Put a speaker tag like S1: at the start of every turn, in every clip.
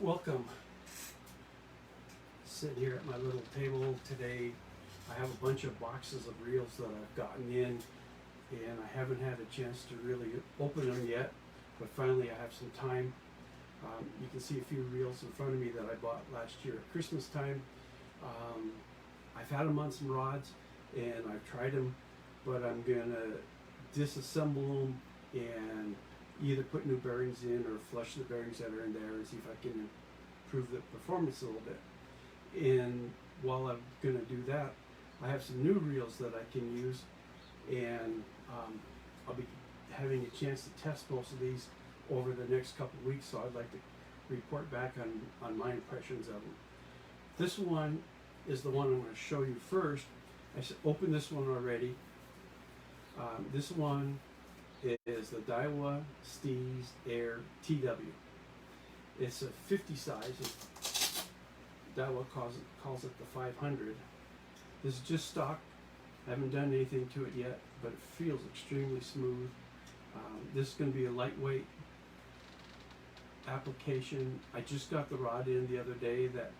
S1: Welcome. Sitting here at my little table today. I have a bunch of boxes of reels that I've gotten in, and I haven't had a chance to really open them yet, but finally I have some time. You can see a few reels in front of me that I bought last year at Christmas time. I've had them on some rods and I've tried them, but I'm gonna disassemble them and either put new bearings in or flush the bearings that are in there and see if I can improve the performance a little bit. And while I'm gonna do that, I have some new reels that I can use, and I'll be having a chance to test most of these over the next couple of weeks, so I'd like to report back on my impressions of them. This one is the one I'm going to show you first. I opened this one already. This one is the Daiwa Steez Air TW. It's a 50 size. Daiwa calls it the 500. This is just stock. I haven't done anything to it yet, but it feels extremely smooth. This is going to be a lightweight application. I just got the rod in the other day that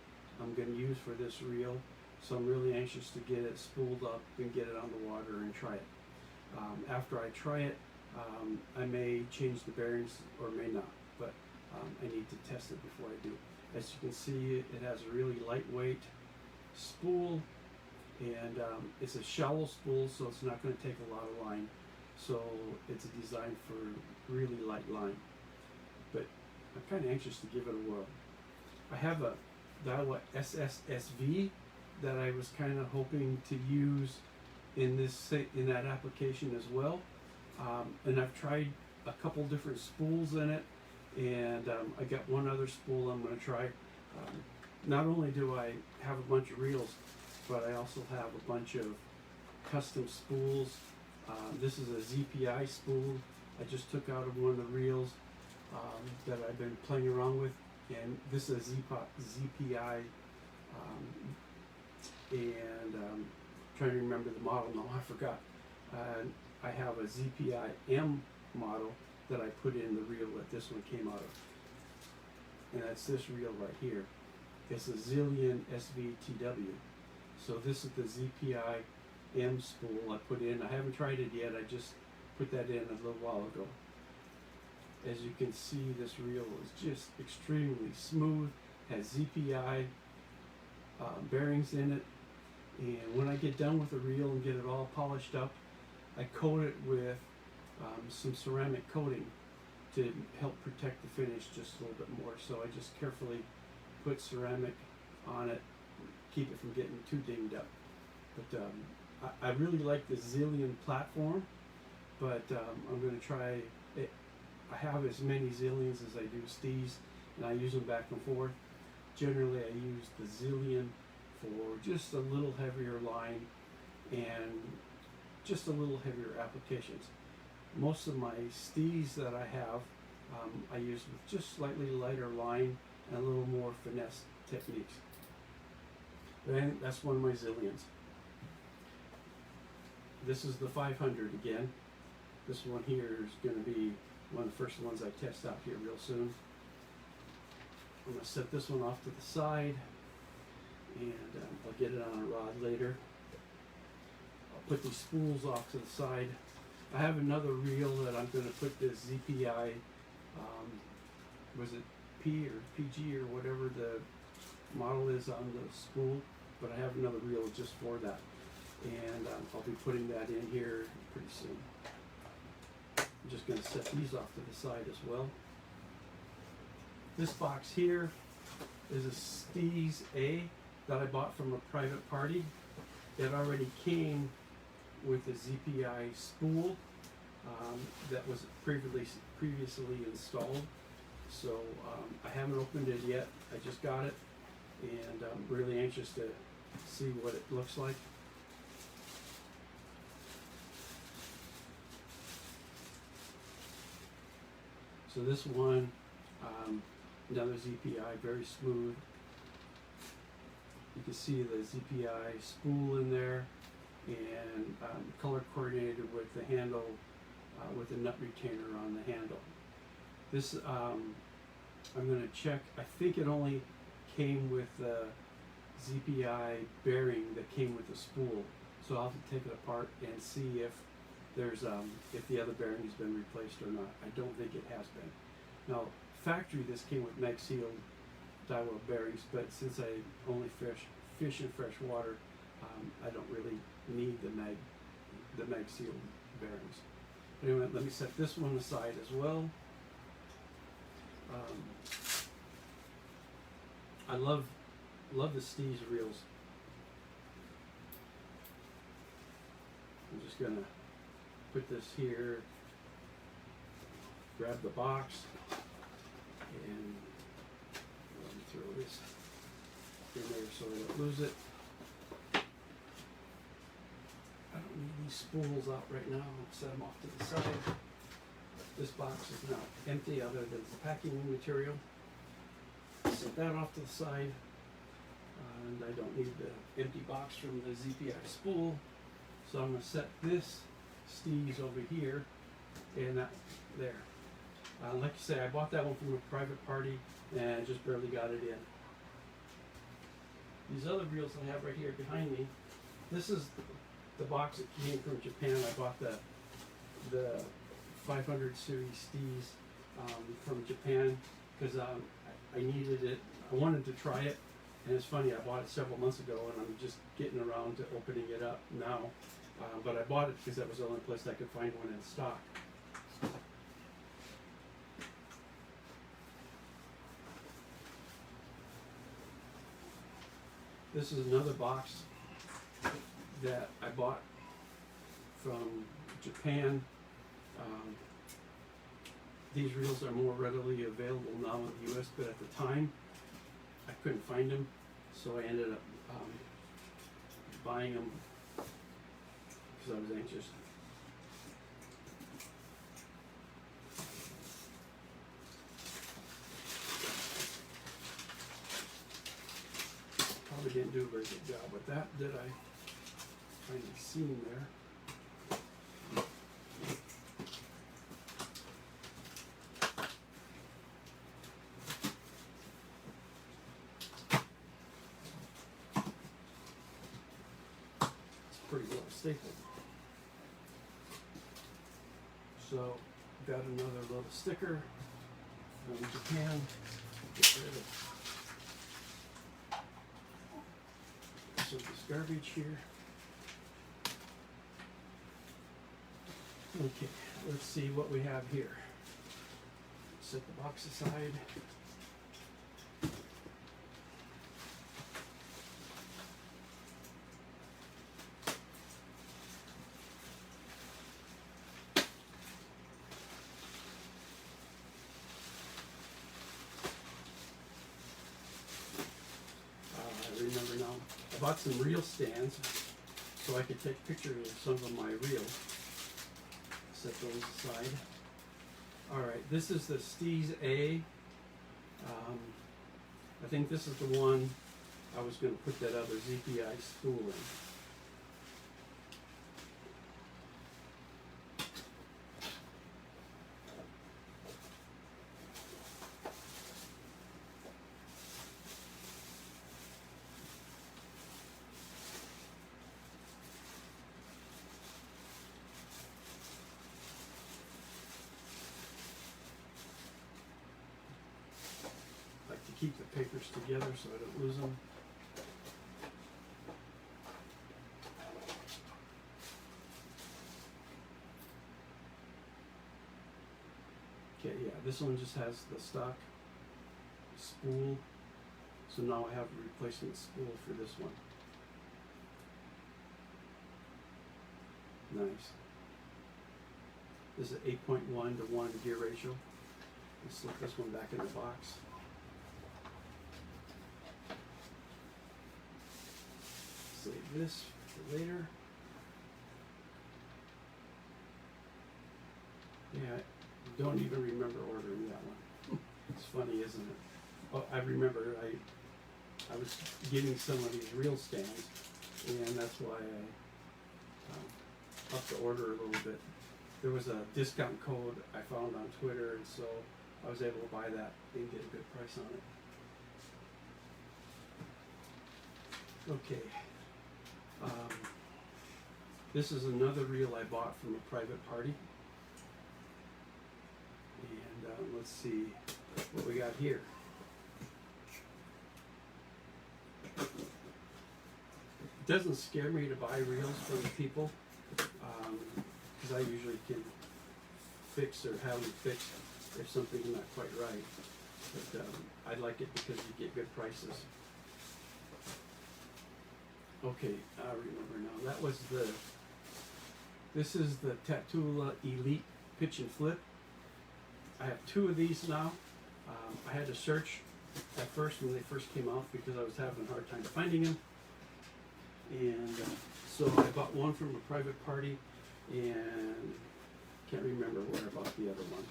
S1: I'm going to use for this reel, so I'm really anxious to get it spooled up and get it on the water and try it. After I try it, I may change the bearings or may not, but I need to test it before I do. As you can see, it has a really lightweight spool, and it's a shallow spool, so it's not going to take a lot of line. So it's designed for really light line. But I'm kind of anxious to give it a whirl. I have a Daiwa SSSV that I was kind of hoping to use in that application as well. And I've tried a couple different spools in it, and I got one other spool I'm going to try. Not only do I have a bunch of reels, but I also have a bunch of custom spools. This is a ZPI spool I just took out of one of the reels that I've been playing around with, and this is a ZPI, and trying to remember the model now, I forgot. I have a ZPI M model that I put in the reel that this one came out of, and that's this reel right here. It's a Zillion SVTW. So this is the ZPI M spool I put in. I haven't tried it yet, I just put that in a little while ago. As you can see, this reel is just extremely smooth, has ZPI bearings in it, and when I get done with the reel and get it all polished up, I coat it with some ceramic coating to help protect the finish just a little bit more. So I just carefully put ceramic on it, keep it from getting too dinged up. But I really like the Zillion platform, but I'm going to try it. I have as many Zillions as I do Steez, and I use them back and forth. Generally, I use the Zillion for just a little heavier line and just a little heavier applications. Most of my Steez that I have, I use with just slightly lighter line and a little more finesse techniques. And that's one of my Zillions. This is the 500 again. This one here is going to be one of the first ones I test out here real soon. I'm going to set this one off to the side, and I'll get it on a rod later. I'll put these spools off to the side. I have another reel that I'm going to put this ZPI, was it P or PG or whatever the model is on the spool, but I have another reel just for that, and I'll be putting that in here pretty soon. I'm just going to set these off to the side as well. This box here is a Steez A that I bought from a private party. It already came with a ZPI spool that was previously installed. So I haven't opened it yet. I just got it, and I'm really anxious to see what it looks like. So this one, another ZPI, very smooth. You can see the ZPI spool in there, and color coordinated with the handle, with the nut retainer on the handle. This I'm gonna check, I think it only came with the ZPI bearing that came with the spool. So I'll have to take it apart and see if there's, if the other bearing has been replaced or not. I don't think it has been. Now, factory, this came with mag sealed Daiwa bearings, but since I only fish in fresh water, I don't really need the mag sealed bearings. Anyway, let me set this one aside as well. I love the Steez reels. I'm just gonna put this here, grab the box, and let me throw this in there so I don't lose it. I don't need these spools out right now. I'll set them off to the side. This box is now empty other than the packing material. Set that off to the side. And I don't need the empty box from the ZPI spool. So I'm going to set this Steez over here and that there. Like I say, I bought that one from a private party and I just barely got it in. These other reels I have right here behind me, this is the box that came from Japan. I bought the 500 series Steez from Japan because I needed it. I wanted to try it, and it's funny, I bought it several months ago and I'm just getting around to opening it up now. But I bought it because that was the only place I could find one in stock. This is another box that I bought from Japan. These reels are more readily available now in the US, but at the time I couldn't find them, so I ended up buying them because I was anxious. Probably didn't do a very good job with that, did I? Find the seam there. Pretty well stapled. So, got another little sticker from Japan. Get rid of some of this garbage here. Okay, let's see what we have here. Set the box aside. Remember now, I bought some reel stands so I could take pictures of some of my reels. Set those aside. Alright, this is the Steez A. I think this is the one I was going to put that other ZPI spool in. Keep the papers together so I don't lose them. Okay, yeah, this one just has the stock spool. So now I have a replacement spool for this one. Nice. This is an 8.1 to 1 gear ratio. Let's slip this one back in the box. Save this for later. Yeah, I don't even remember ordering that one. It's funny, isn't it? Oh, I remember I was getting some of these reel stands, and that's why I upped the order a little bit. There was a discount code I found on Twitter, and so I was able to buy that and get a good price on it. Okay. This is another reel I bought from a private party. And let's see what we got here. It doesn't scare me to buy reels from people, because I usually can fix or have them fixed if something's not quite right. But I like it because you get good prices. Okay, I remember now. This is the Tatula Elite Pitch and Flip. I have two of these now. I had to search at first when they first came out because I was having a hard time finding them. And so I bought one from a private party and can't remember where I bought the other one.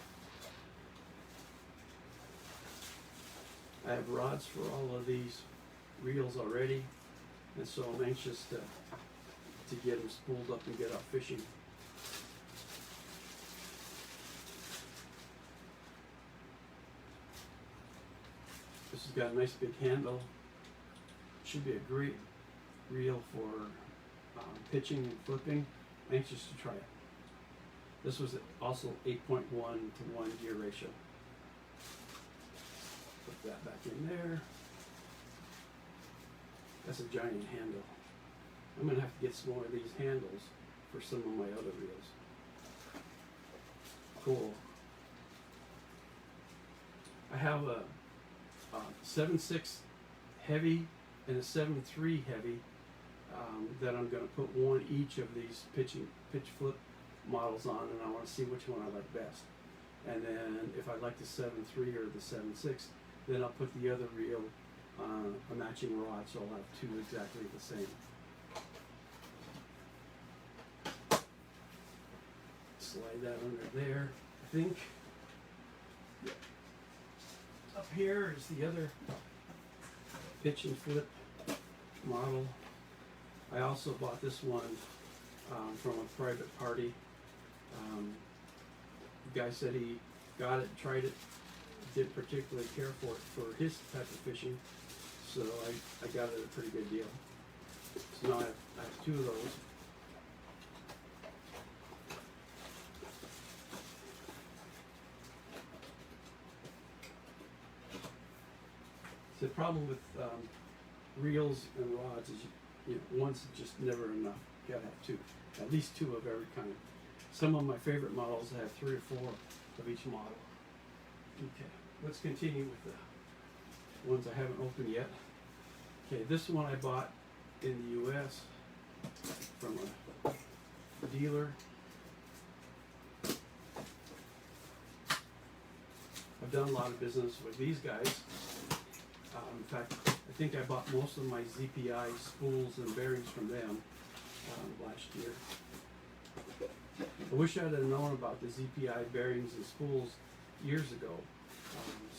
S1: I have rods for all of these reels already, and so I'm anxious to get them spooled up and get out fishing. This has got a nice big handle. Should be a great reel for pitching and flipping. Anxious to try it. This was also 8.1 to 1 gear ratio. Put that back in there. That's a giant handle. I'm going to have to get some more of these handles for some of my other reels. Cool. I have a 7.6 heavy and a 7.3 heavy that I'm going to put one each of these pitch flip models on, and I want to see which one I like best. And then if I like the 7.3 or the 7.6, then I'll put the other reel on a matching rod, so I'll have two exactly the same. Slide that under there, I think. Yeah. Up here is the other pitch and flip model. I also bought this one from a private party. The guy said he got it, tried it, didn't particularly care for it for his type of fishing, so I got it at a pretty good deal. So now I have two of those. The problem with reels and rods is one's just never enough. You gotta have two, at least two of every kind. Some of my favorite models have 3 or 4 of each model. Okay, let's continue with the ones I haven't opened yet. Okay, this one I bought in the U.S. from a dealer. I've done a lot of business with these guys. In fact, I think I bought most of my ZPI spools and bearings from them last year. I wish I'd have known about the ZPI bearings and spools years ago,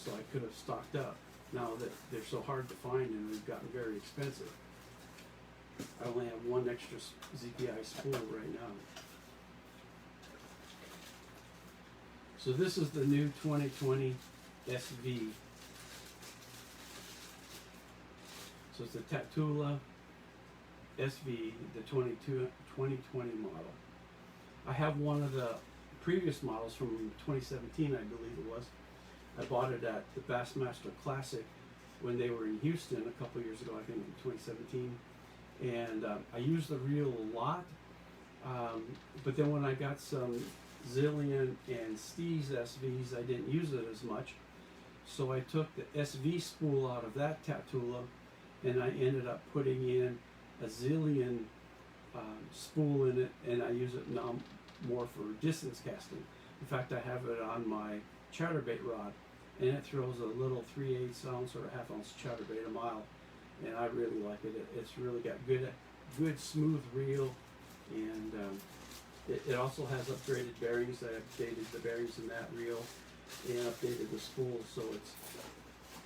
S1: so I could have stocked up. Now that they're so hard to find and they've gotten very expensive, I only have one extra ZPI spool right now. So this is the new 2020 SV. So it's the Tatula SV, the 2020 model. I have one of the previous models from 2017, I believe it was. I bought it at the Bassmaster Classic when they were in Houston a couple years ago, I think in 2017. And I used the reel a lot, but then when I got some Zillion and Steez SVs, I didn't use it as much. So I took the SV spool out of that Tatula, and I ended up putting in a Zillion spool in it, and I use it now more for distance casting. In fact, I have it on my chatterbait rod, and it throws a little 3/8 ounce or a 1/2 ounce chatterbait a mile, and I really like it. It's really got good smooth reel, and it also has upgraded bearings. I updated the bearings in that reel and updated the spool, so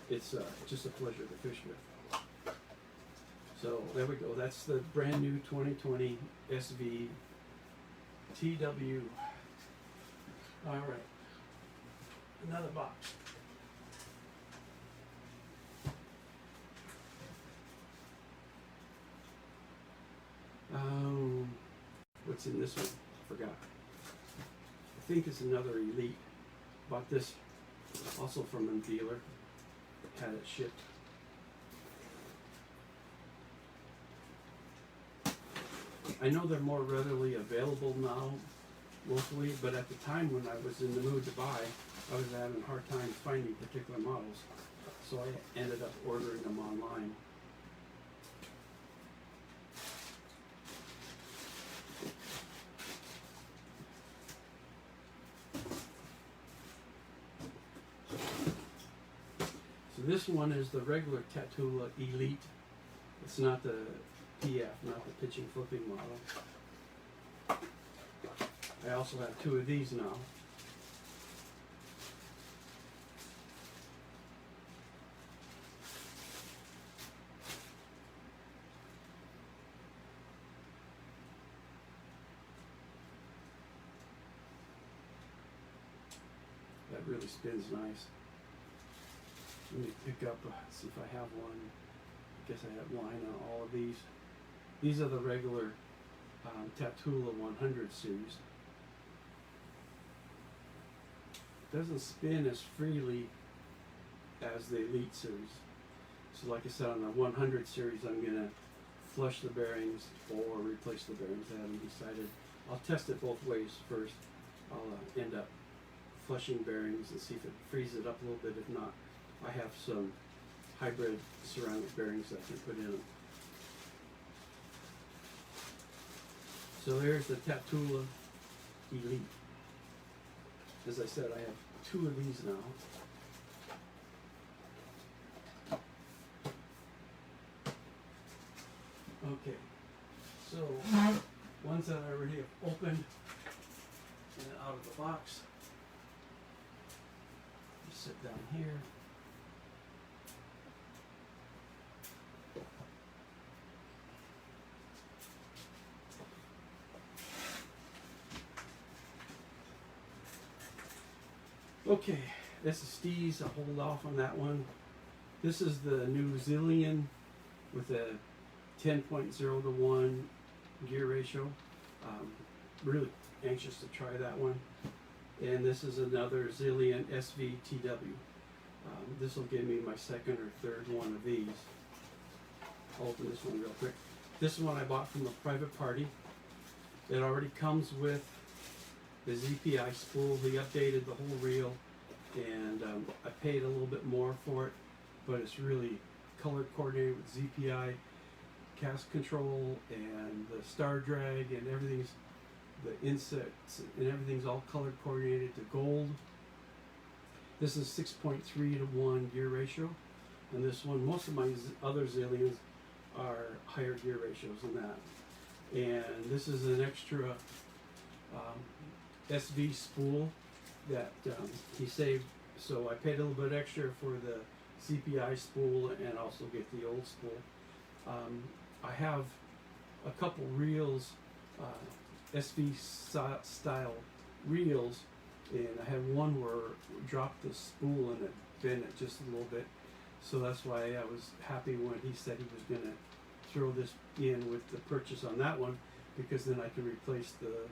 S1: it's just a pleasure to fish with. So there we go. That's the brand new 2020 SV TW. All right. another box. What's in this one? I forgot. I think it's another Elite. Bought this also from a dealer. Had it shipped. I know they're more readily available now, locally, but at the time when I was in the mood to buy, I was having a hard time finding particular models. So I ended up ordering them online. So this one is the regular Tatula Elite. It's not the PF, not the pitching flipping model. I also have two of these now. That really spins nice. Let me pick up, see if I have one. I guess I have line on all of these. These are the regular Tatula 100 series. Doesn't spin as freely as the Elite series. So like I said, on the 100 series, I'm going to flush the bearings or replace the bearings. I haven't decided. I'll test it both ways first. I'll end up flushing bearings and see if it frees it up a little bit. If not, I have some hybrid ceramic bearings that I can put in them. So there's the Tatula Elite. As I said, I have two of these now. Okay, so ones that I already have opened and out of the box. Just sit down here. Okay, this is Steve's. I'll hold off on that one. This is the new Zillion with a 10.0 to 1 gear ratio. Really anxious to try that one. And this is another Zillion SVTW. This will give me my second or third one of these. I'll open this one real quick. This one I bought from a private party. It already comes with the ZPI spool. He updated the whole reel, and I paid a little bit more for it, but it's really color coordinated with ZPI cast control and the star drag, and everything's, the insets and everything's all color coordinated to gold. This is 6.3 to 1 gear ratio, and this one, most of my other Zillions are higher gear ratios than that. And this is an extra SV spool that he saved, so I paid a little bit extra for the CPI spool and also get the old spool. I have a couple reels, SV style reels, and I had one where I dropped the spool and it bent it just a little bit, so that's why I was happy when he said he was going to throw this in with the purchase on that one, because then I can replace the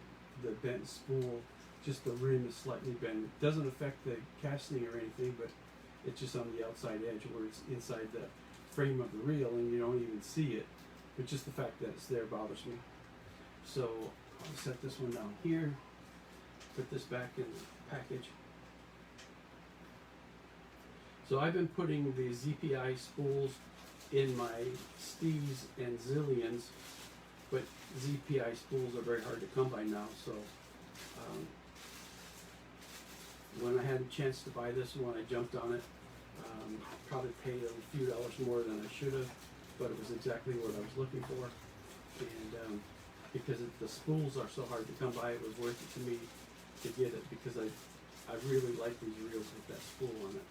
S1: bent spool. Just the rim is slightly bent. It doesn't affect the casting or anything, but it's just on the outside edge where it's inside the frame of the reel and you don't even see it. But just the fact that it's there bothers me. So I'll set this one down here, put this back in the package. So I've been putting the ZPI spools in my Steves and Zillions, but ZPI spools are very hard to come by now, so when I had a chance to buy this one, I jumped on it. Probably paid a few dollars more than I should have, but it was exactly what I was looking for. And because the spools are so hard to come by, it was worth it to me to get it, because I really like these reels with that spool on it.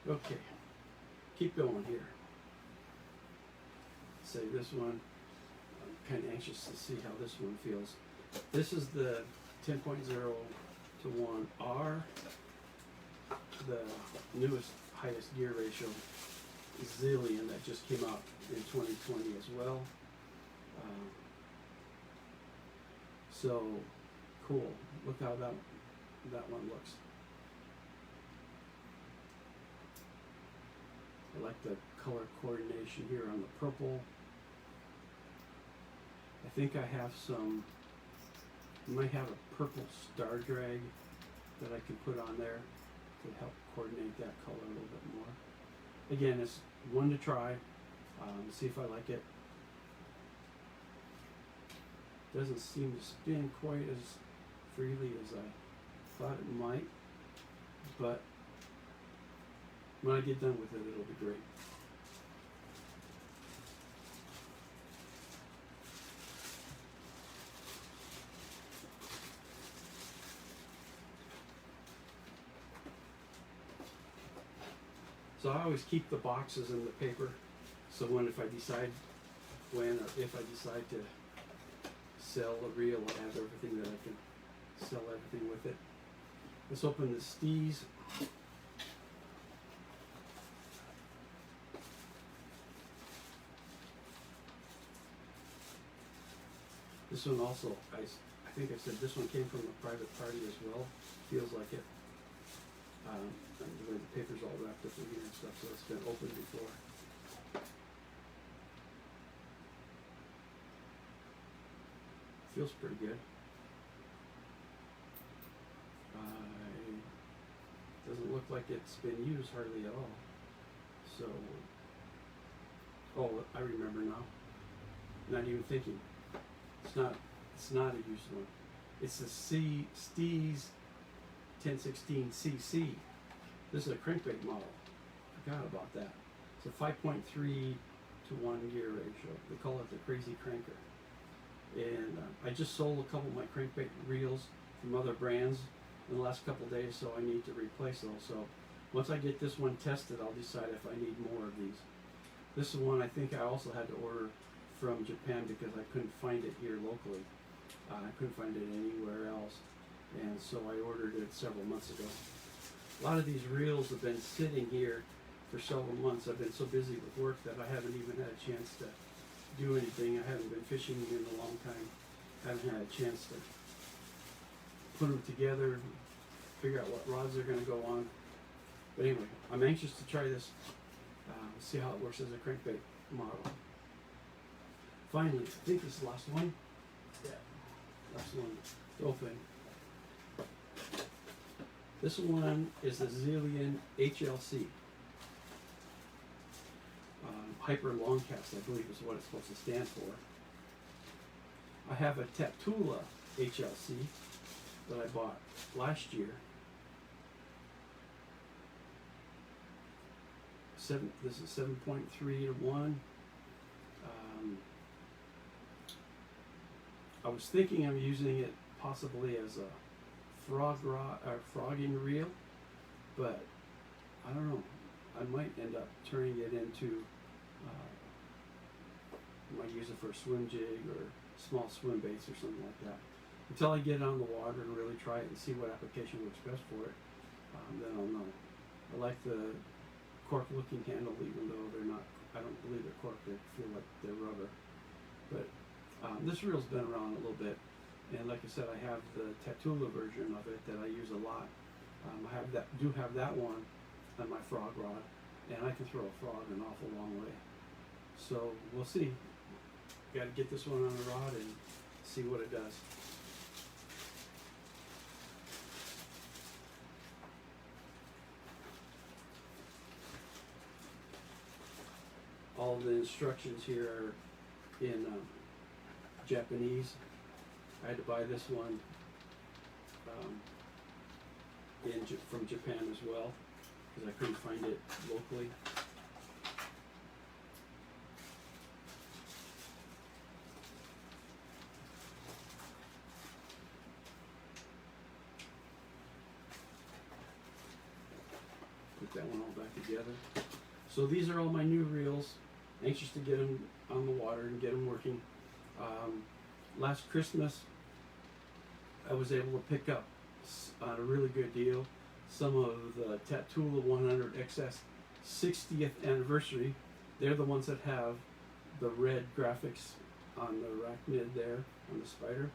S1: Okay, keep going here. Say this one, I'm kind of anxious to see how this one feels. This is the 10.0:1R, the newest, highest gear ratio Zillion that just came out in 2020 as well. So cool. Look how that one looks. I like the color coordination here on the purple. I think I have I might have a purple star drag that I can put on there to help coordinate that color a little bit more. Again, it's one to try, see if I like it. Doesn't seem to spin quite as freely as I thought it might, but when I get done with it, it'll be great. So I always keep the boxes in the paper, so if I decide to sell a reel, I have everything that I can sell everything with it. Let's open the Steez. This one also, I think I said this one came from a private party as well. Feels like it. The way the paper's all wrapped up in here and stuff, so it's been opened before. Feels pretty good. Doesn't look like it's been used hardly at all. So, oh, I remember now. Not even thinking. It's not a used one. It's the Steez 1016cc. This is a crankbait model. Forgot about that. It's a 5.3:1 gear ratio. They call it the Crazy Cranker. And I just sold a couple of my crankbait reels from other brands in the last couple of days, so I need to replace those. So once I get this one tested, I'll decide if I need more of these. This is one I think I also had to order from Japan because I couldn't find it here locally. I couldn't find it anywhere else, and so I ordered it several months ago. A lot of these reels have been sitting here for several months. I've been so busy with work that I haven't even had a chance to do anything. I haven't been fishing in a long time. I haven't had a chance to put them together, figure out what rods they're going to go on. But anyway, I'm anxious to try this, see how it works as a crankbait model. Finally, I think this is the last one. Yeah, last one to open. This one is the Zillion HLC. Hyper Long Cast, I believe is what it's supposed to stand for. I have a Taptula HLC that I bought last year. This is 7.3:1. I was thinking of using it possibly as a frogging reel, but I don't know. I might end up turning it into, I might use it for a swim jig or small swim baits or something like that. Until I get on the water and really try it and see what application works best for it, then I'll know. I like the cork looking handle, even though they're not, I don't believe they're cork, they feel like they're rubber. But this reel's been around a little bit, and like I said, I have the Taptula version of it that I use a lot. I do have that one on my frog rod, and I can throw a frog an awful long way. So we'll see. Got to get this one on the rod and see what it does. All the instructions here are in Japanese. I had to buy this one from Japan as well because I couldn't find it locally. Put that one all back together. So these are all my new reels. Anxious to get them on the water and get them working. Last Christmas, I was able to pick up on a really good deal some of the Tatula 100 XS 60th anniversary. They're the ones that have the red graphics on the arachnid there, on the spider,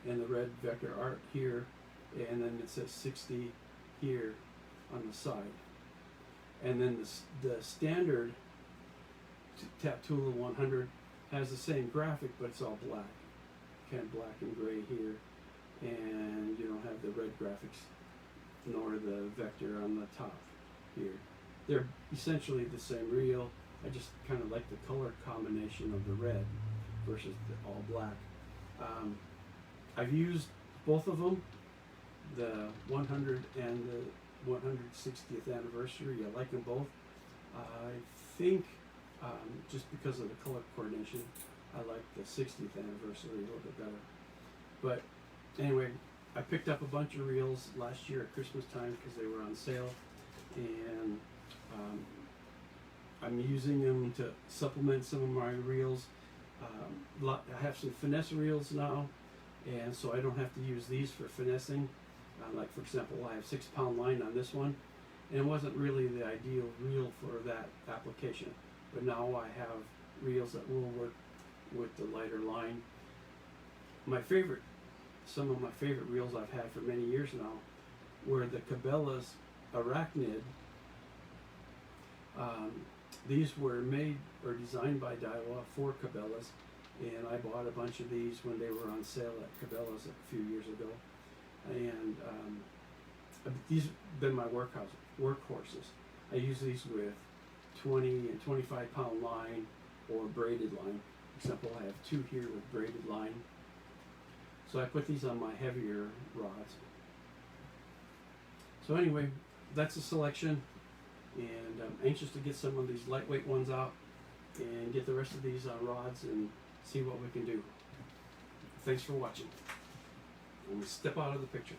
S1: and the red vector art here, and then it says 60 here on the side. And then the standard Tatula 100 has the same graphic, but it's all black. Kind of black and gray here, and you don't have the red graphics nor the vector on the top here. They're essentially the same reel. I just kind of like the color combination of the red versus the all black. I've used both of them, the 100 and the 160th anniversary. I like them both. I think just because of the color coordination, I like the 60th anniversary a little bit better. But anyway, I picked up a bunch of reels last year at Christmas time because they were on sale, and I'm using them to supplement some of my reels. I have some finesse reels now, and so I don't have to use these for finessing. Like for example, I have 6 pound line on this one, and it wasn't really the ideal reel for that application. But now I have reels that will work with the lighter line. Some of my favorite reels I've had for many years now were the Cabela's Arachnid. These were made or designed by Daiwa for Cabela's, and I bought a bunch of these when they were on sale at Cabela's a few years ago. And these have been my workhorses. I use these with 20 and 25 pound line or braided line. For example, I have 2 here with braided line. So I put these on my heavier rods. So anyway, that's a selection, and I'm anxious to get some of these lightweight ones out and get the rest of these on rods and see what we can do. Thanks for watching. I'm going to step out of the picture.